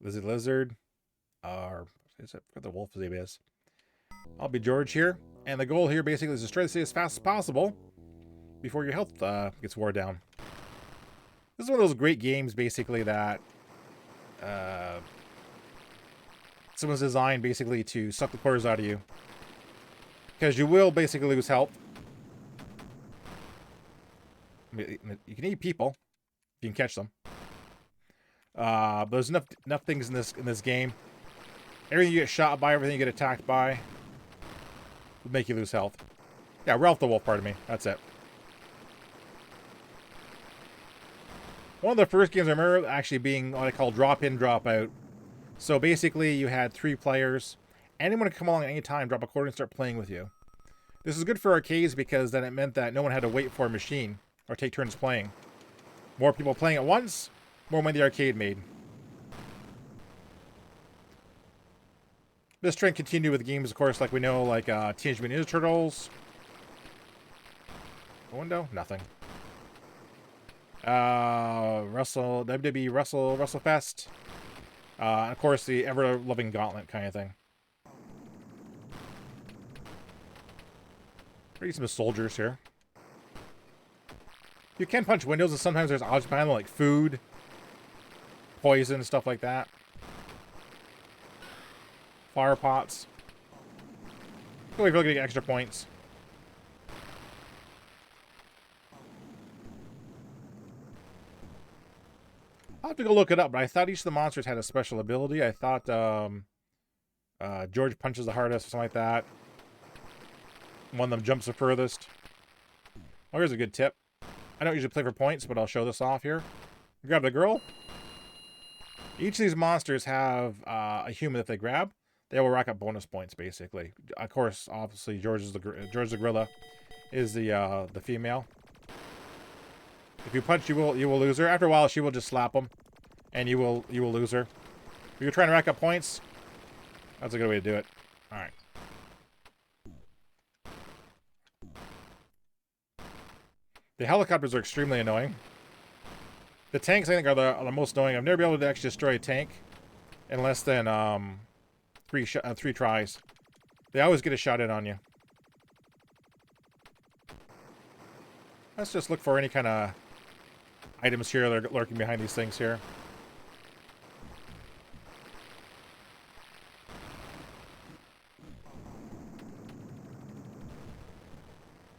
Lizard, or is it for the wolf's name is? I'll be George here, and the goal here basically is to destroy the city as fast as possible before your health gets wore down. This is one of those great games, basically, that someone's designed basically to suck the quarters out of you, because you will basically lose health. You can eat people if you can catch them. But there's enough things in this game. Everything you get shot by, everything you get attacked by, will make you lose health. Yeah, Ralph the Wolf, pardon me. That's it. One of the first games I remember actually being what I call drop in, drop out. So basically, you had 3 players. Anyone could come along at any time, drop a quarter, and start playing with you. This is good for arcades because then it meant that no one had to wait for a machine or take turns playing. More people playing at once, more money the arcade made. This trend continued with games, of course, like we know, like Teenage Mutant Ninja Turtles. A window? Nothing. WWE WrestleFest. And of course, the ever-loving Gauntlet kind of thing. Pretty some soldiers here. You can punch windows, and sometimes there's objects behind them, like food, poison, stuff like that. Fire pots. Oh, we're really gonna get extra points. I'll have to go look it up, but I thought each of the monsters had a special ability. I thought George punches the hardest or something like that. One of them jumps the furthest. Oh, here's a good tip. I don't usually play for points, but I'll show this off here. Grab the girl. Each of these monsters have a human that they grab. They will rack up bonus points, basically. Of course, obviously, George the gorilla is the female. If you punch, you will lose her. After a while, she will just slap him, and you will lose her. If you're trying to rack up points, that's a good way to do it. All right. The helicopters are extremely annoying. The tanks, I think, are the most annoying. I've never been able to actually destroy a tank in less than 3 tries. They always get a shot in on you. Let's just look for any kind of items here that are lurking behind these things here.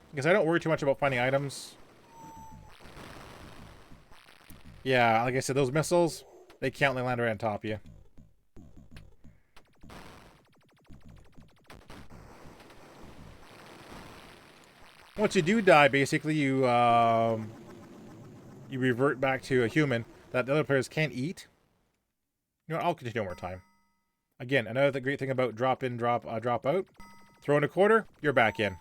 Because I don't worry too much about finding items. Yeah, like I said, those missiles, they can't land right on top of you. Once you do die, basically, you revert back to a human that the other players can't eat. You know what, I'll continue one more time. Again, another great thing about drop in, drop out. Throw in a quarter, you're back in.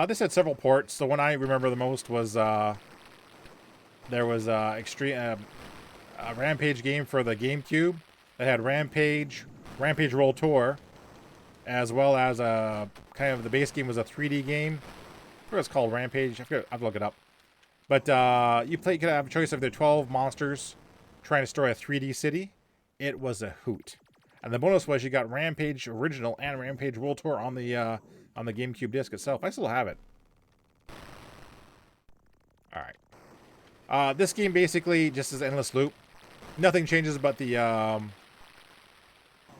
This had several ports. The one I remember the most was there was a Rampage game for the GameCube that had Rampage Roll Tour, as well as kind of the base game was a 3D game. I forget what it's called, Rampage. I forget, I have to look it up. But you could have a choice of the 12 monsters trying to destroy a 3D city. It was a hoot. And the bonus was you got Rampage Original and Rampage World Tour on the GameCube disc itself. I still have it. All right. This game basically just is endless loop. Nothing changes but the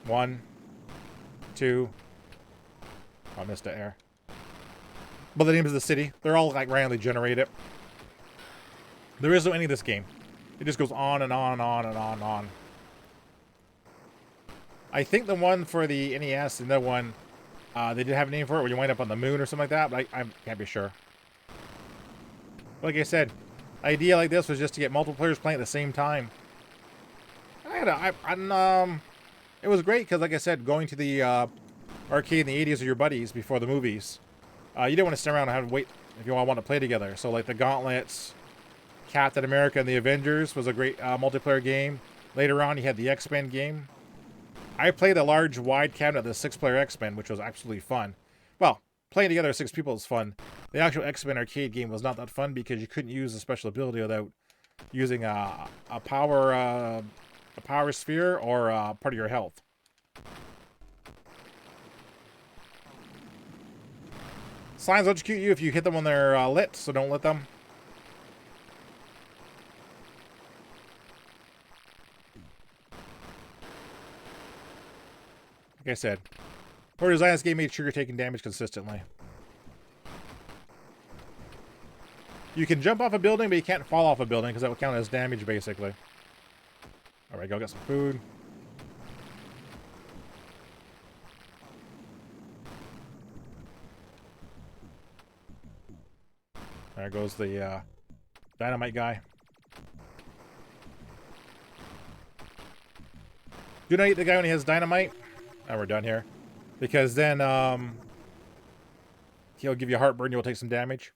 1, 2. Oh, I missed it there. But the names of the city, they're all like randomly generated. There is no ending of this game. It just goes on and on and on and on and on. I think the one for the NES and the one, they did have a name for it where you wind up on the moon or something like that, but I can't be sure. Like I said, the idea like this was just to get multiple players playing at the same time. It was great because, like I said, going to the arcade in the 80s with your buddies before the movies, you didn't want to stand around and have to wait if you all want to play together. So like the Gauntlets, Captain America, and the Avengers was a great multiplayer game. Later on, you had the X-Men game. I played a large wide cabinet of the 6-player X-Men, which was absolutely fun. Well, playing together 6 people is fun. The actual X-Men arcade game was not that fun because you couldn't use a special ability without using a power sphere or part of your health. Slimes will execute you if you hit them when they're lit, so don't let them. Like I said, whoever designed this game made sure you're taking damage consistently. You can jump off a building, but you can't fall off a building because that would count as damage, basically. Alright, go get some food. There goes the dynamite guy. Do not eat the guy when he has dynamite. And we're done here. Because then he'll give you heartburn, you'll take some damage.